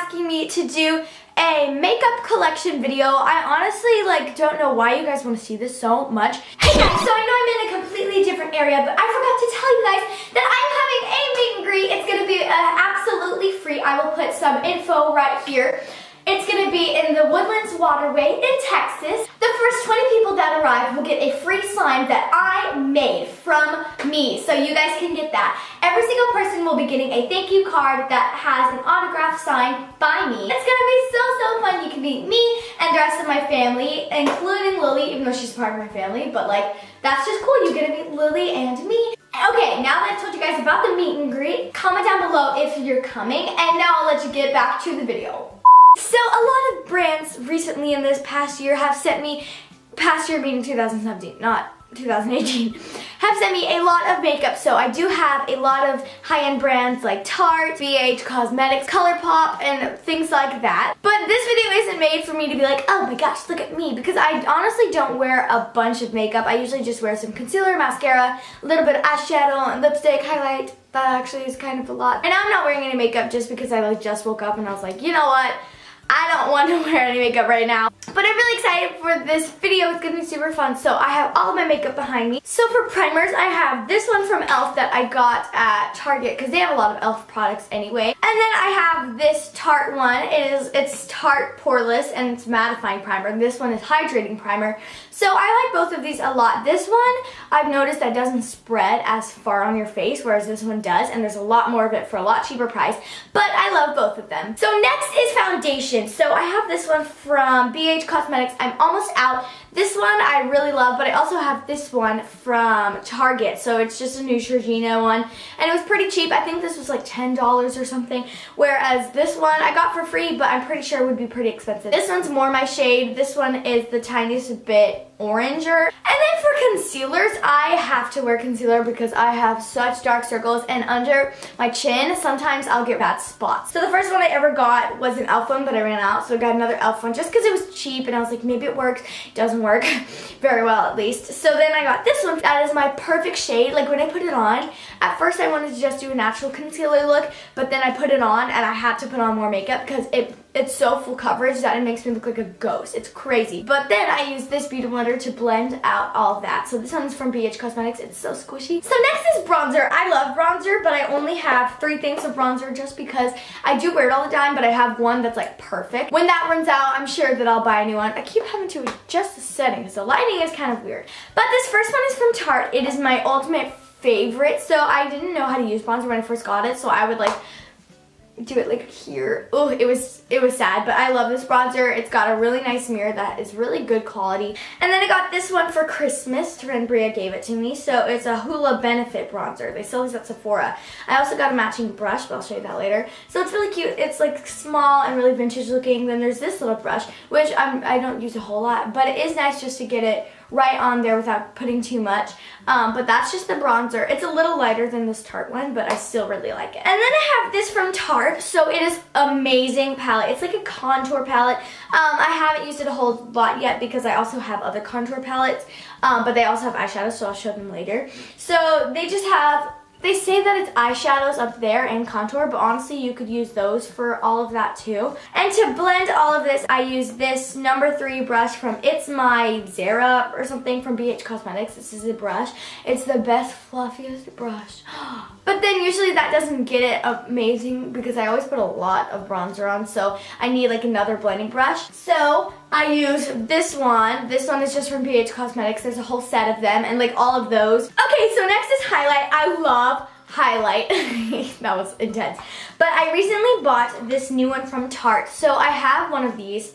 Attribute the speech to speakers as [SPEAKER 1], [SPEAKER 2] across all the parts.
[SPEAKER 1] asking me to do a makeup collection video. I honestly don't know why you guys want to see this so much. Hey guys, so I know I'm in a completely different area, but I forgot to tell you guys that I'm having a meet and greet. It's going to be absolutely free. I will put some info right here. It's going to be in the Woodlands Waterway in Texas. The first 20 people that arrive will get a free sign that I made from me. So you guys can get that. Every single person will be getting a thank you card that has an autograph signed by me. It's going to be so fun. You can meet me and the rest of my family, including Lily, even though she's part of my family. But that's just cool. You're going to meet Lily and me. Okay, now that I've told you guys about the meet and greet, comment down below if you're coming. And now I'll let you get back to the video. So a lot of brands recently in this past year have sent me, past year meaning 2017, not 2018, have sent me a lot of makeup. So I do have a lot of high-end brands like Tarte, BH Cosmetics, Colourpop, and things like that. But this video isn't made for me to be like, oh my gosh, look at me, because I honestly don't wear a bunch of makeup. I usually just wear some concealer, mascara, a little bit of eyeshadow, and lipstick, highlight. That actually is kind of a lot. And I'm not wearing any makeup just because I just woke up and I was like, you know what? I don't want to wear any makeup right now. But I'm really excited for this video. It's going to be super fun. So I have all of my makeup behind me. So for primers, I have this one from e.l.f. that I got at Target because they have a lot of e.l.f. products anyway. And then I have this Tarte one. It's Tarte Poreless and it's mattifying primer. This one is hydrating primer. So I like both of these a lot. This one, I've noticed that doesn't spread as far on your face, whereas this one does. And there's a lot more of it for a lot cheaper price. But I love both of them. So next is foundation. So I have this one from BH Cosmetics. I'm almost out. This one I really love, but I also have this one from Target. So it's just a Neutrogena one, and it was pretty cheap. I think this was like $10 or something, whereas this one I got for free, but I'm pretty sure it would be pretty expensive. This one's more my shade. This one is the tiniest bit oranger. And then for concealers, I have to wear concealer because I have such dark circles, and under my chin, sometimes I'll get bad spots. So the first one I ever got was an e.l.f. one, but I ran out, so I got another e.l.f. one just because it was cheap, and I was like, maybe it works. It doesn't work very well, at least. So then I got this one. That is my perfect shade. Like when I put it on, at first I wanted to just do a natural concealer look, but then I put it on and I had to put on more makeup because it's so full coverage that it makes me look like a ghost. It's crazy. But then I use this beauty blender to blend out all of that. So this one's from BH Cosmetics. It's so squishy. So next is bronzer. I love bronzer, but I only have 3 things of bronzer just because I do wear it all the time, but I have one that's like perfect. When that runs out, I'm sure that I'll buy a new one. I keep having to adjust the settings. The lighting is kind of weird. But this first one is from Tarte. It is my ultimate favorite. So I didn't know how to use bronzer when I first got it, so I would do it like here. Oh, it was sad, but I love this bronzer. It's got a really nice mirror that is really good quality. And then I got this one for Christmas. Friend Bria gave it to me. So it's a Hoola Benefit bronzer. They sell these at Sephora. I also got a matching brush, but I'll show you that later. So it's really cute. It's like small and really vintage looking. Then there's this little brush, which I don't use a whole lot, but it is nice just to get it right on there without putting too much. But that's just the bronzer. It's a little lighter than this Tarte one, but I still really like it. And then I have this from Tarte. So it is amazing palette. It's like a contour palette. I haven't used it a whole lot yet because I also have other contour palettes, but they also have eyeshadows, so I'll show them later. So they say that it's eyeshadows up there and contour, but honestly you could use those for all of that too. And to blend all of this, I use this number 3 brush from It's My Zara or something from BH Cosmetics. This is a brush. It's the best, fluffiest brush. But then usually that doesn't get it amazing because I always put a lot of bronzer on, so I need like another blending brush. So I use this one. This one is just from BH Cosmetics. There's a whole set of them and like all of those. Okay, so next is highlight. I love highlight. That was intense. But I recently bought this new one from Tarte. So I have one of these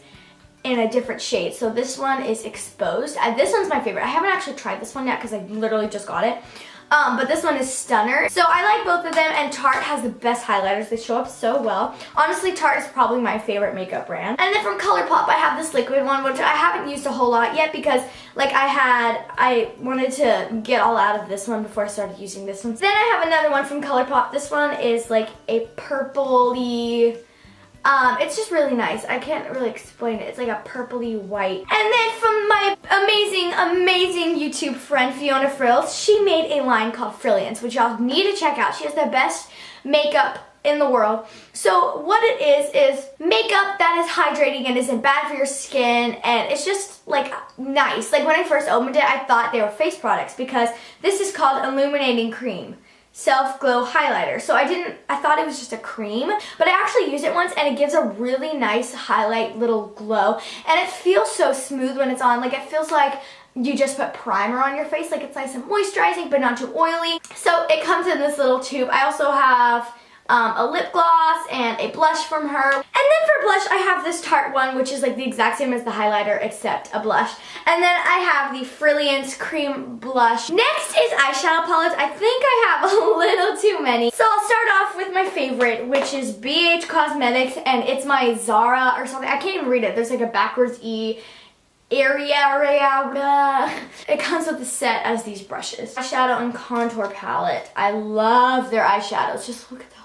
[SPEAKER 1] in a different shade. So this one is Exposed. This one's my favorite. I haven't actually tried this one yet because I literally just got it. But this one is Stunner. So I like both of them, and Tarte has the best highlighters. They show up so well. Honestly, Tarte is probably my favorite makeup brand. And then from Colourpop, I have this liquid one, which I haven't used a whole lot yet because like I wanted to get all out of this one before I started using this one. Then I have another one from Colourpop. This one is like a purpley, it's just really nice. I can't really explain it. It's like a purpley white. And then from my amazing YouTube friend Fiona Frills, she made a line called Frilliance, which y'all need to check out. She has the best makeup in the world. So what it is makeup that is hydrating and isn't bad for your skin, and it's just like nice. Like when I first opened it, I thought they were face products because this is called Illuminating Cream Self Glow Highlighter. So I thought it was just a cream, but I actually used it once and it gives a really nice highlight little glow, and it feels so smooth when it's on. Like it feels like you just put primer on your face. Like it's nice and moisturizing but not too oily. So it comes in this little tube. I also have a lip gloss and a blush from her. And then for blush, I have this Tarte one, which is like the exact same as the highlighter except a blush. And then I have the Brilliance Cream Blush. Next is eyeshadow palettes. I think I have a little too many. So I'll start off with my favorite, which is BH Cosmetics, and it's my Zara or something. I can't even read it. There's like a backwards E. It comes with the set as these brushes. Eyeshadow and contour palette. I love their eyeshadows. Just look at those.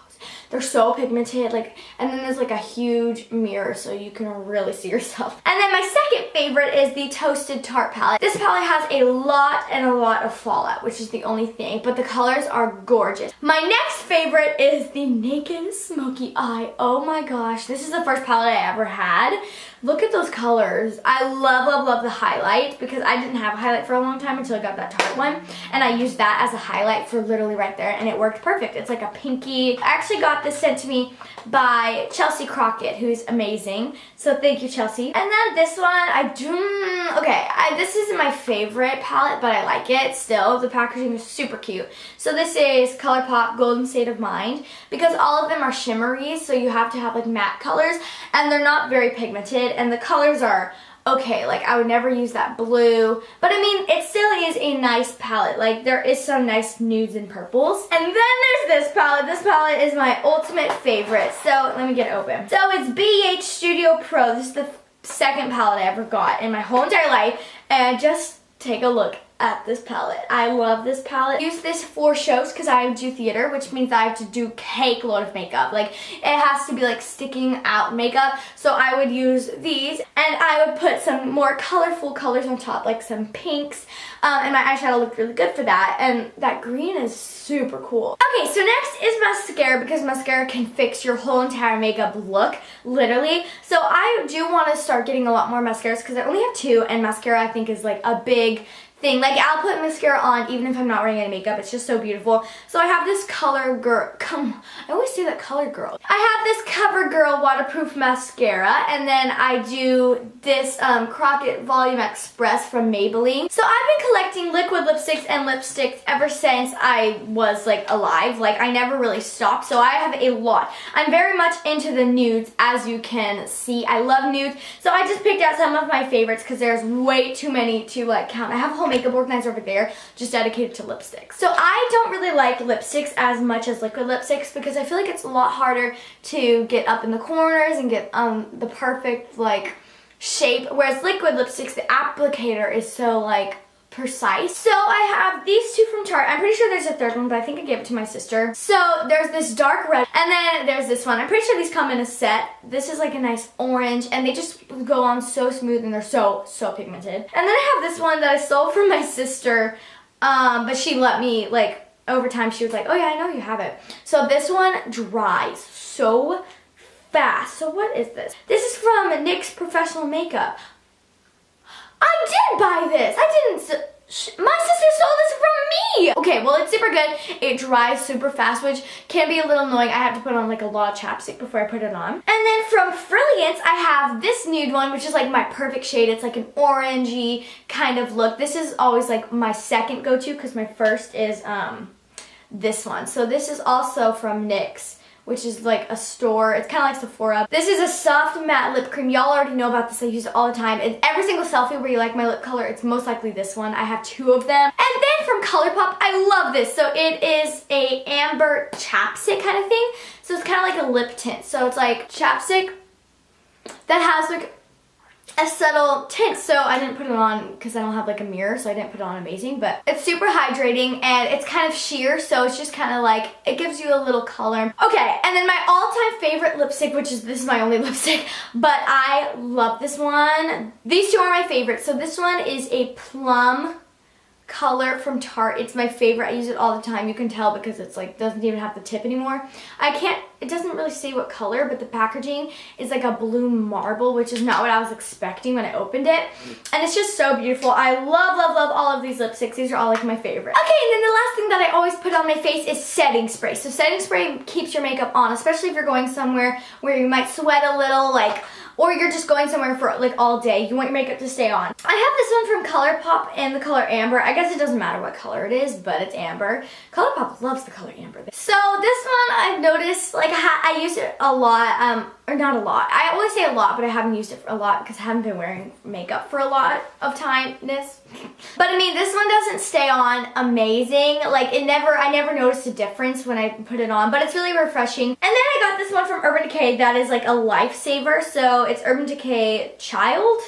[SPEAKER 1] They're so pigmented, like, and then there's like a huge mirror so you can really see yourself. And then my second favorite is the Toasted Tarte palette. This palette has a lot of fallout, which is the only thing, but the colors are gorgeous. My next favorite is the Naked Smoky Eye. Oh my gosh, this is the first palette I ever had. Look at those colors. I love the highlight because I didn't have a highlight for a long time until I got that Tarte one, and I used that as a highlight for literally right there, and it worked perfect. It's like a pinky. I actually got this sent to me by Chelsea Crockett, who's amazing. So thank you, Chelsea. And then this one, this isn't my favorite palette, but I like it still. The packaging is super cute. So this is Colourpop Golden State of Mind, because all of them are shimmery, so you have to have like matte colors, and they're not very pigmented, and the colors are okay. Like I would never use that blue, but I mean it still is a nice palette. Like there is some nice nudes and purples. And then there's this palette. This palette is my ultimate favorite. So let me get it open. So it's BH Studio Pro. This is the second palette I ever got in my whole entire life, and just take a look at this palette. I love this palette. I use this for shows because I do theater, which means I have to do cake load of makeup. Like it has to be like sticking out makeup, so I would use these, and I would put some more colorful colors on top, like some pinks, and my eyeshadow looked really good for that, and that green is super cool. Okay, so next is mascara, because mascara can fix your whole entire makeup look, literally. So I do want to start getting a lot more mascaras because I only have two, and mascara I think is like a big thing. Like I'll put mascara on even if I'm not wearing any makeup. It's just so beautiful. So I have this I always say that CoverGirl. I have this CoverGirl waterproof mascara, and then I do this Crockett Volume Express from Maybelline. So I've been collecting liquid lipsticks and lipsticks ever since I was like alive. Like I never really stopped, so I have a lot. I'm very much into the nudes, as you can see. I love nudes, so I just picked out some of my favorites because there's way too many to like count. I have a whole makeup organizer over there just dedicated to lipsticks. So I don't really like lipsticks as much as liquid lipsticks because I feel like it's a lot harder to get up in the corners and get the perfect like shape, whereas liquid lipsticks, the applicator is so like precise. So I have these two from Tarte. I'm pretty sure there's a third one, but I think I gave it to my sister. So there's this dark red, and then there's this one. I'm pretty sure these come in a set. This is like a nice orange, and they just go on so smooth, and they're so pigmented. And then I have this one that I stole from my sister, but she let me, like, over time she was like, oh yeah, I know you have it. So this one dries so fast. So what is this? This is from NYX Professional Makeup. I did buy this. I didn't. My sister stole this from me. Okay, well it's super good. It dries super fast, which can be a little annoying. I have to put on like a lot of chapstick before I put it on. And then from Brilliance, I have this nude one, which is like my perfect shade. It's like an orangey kind of look. This is always like my second go-to because my first is this one. So this is also from NYX, which is like a store. It's kind of like Sephora. This is a soft matte lip cream. Y'all already know about this. I use it all the time. In every single selfie where you like my lip color, it's most likely this one. I have two of them. And then from Colourpop, I love this. So it is a amber chapstick kind of thing. So it's kind of like a lip tint. So it's like chapstick that has like a subtle tint. So I didn't put it on because I don't have like a mirror, so I didn't put it on amazing, but it's super hydrating and it's kind of sheer, so it's just kind of like, it gives you a little color. Okay, and then my all-time favorite lipstick, which is, this is my only lipstick, but I love this one. These two are my favorites. So this one is a plum color from Tarte. It's my favorite. I use it all the time. You can tell because it's like, doesn't even have the tip anymore. I can't it doesn't really say what color, but the packaging is like a blue marble, which is not what I was expecting when I opened it. And it's just so beautiful. I love, love, love all of these lipsticks. These are all like my favorite. Okay, and then the last thing that I always put on my face is setting spray. So setting spray keeps your makeup on, especially if you're going somewhere where you might sweat a little, like, or you're just going somewhere for like all day. You want your makeup to stay on. I have this one from Colourpop in the color Amber. I guess it doesn't matter what color it is, but it's amber. Colourpop loves the color amber. So this one I've noticed, like I use it a lot, or not a lot. I always say a lot, but I haven't used it for a lot because I haven't been wearing makeup for a lot of timeness. But I mean, this one doesn't stay on amazing. Like I never noticed a difference when I put it on, but it's really refreshing. And then I got this one from Urban Decay that is like a lifesaver. So it's Urban Decay Chill.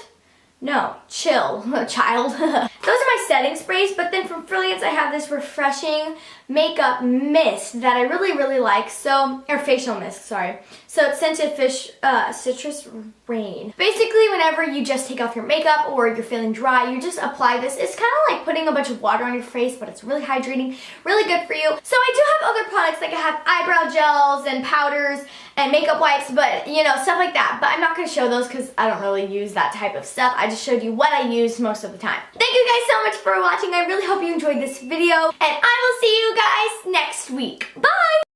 [SPEAKER 1] Child. Those are my setting sprays, but then from Brilliance I have this refreshing makeup mist that I really, really like. So, or facial mist, sorry. So it's scented citrus rain. Basically, whenever you just take off your makeup or you're feeling dry, you just apply this. It's kind of like putting a bunch of water on your face, but it's really hydrating, really good for you. So I do have other products, like I have eyebrow gels and powders and makeup wipes, but you know, stuff like that. But I'm not going to show those because I don't really use that type of stuff. I just showed you what I use most of the time. Thank you guys so much for watching. I really hope you enjoyed this video, and I will see you guys next week. Bye!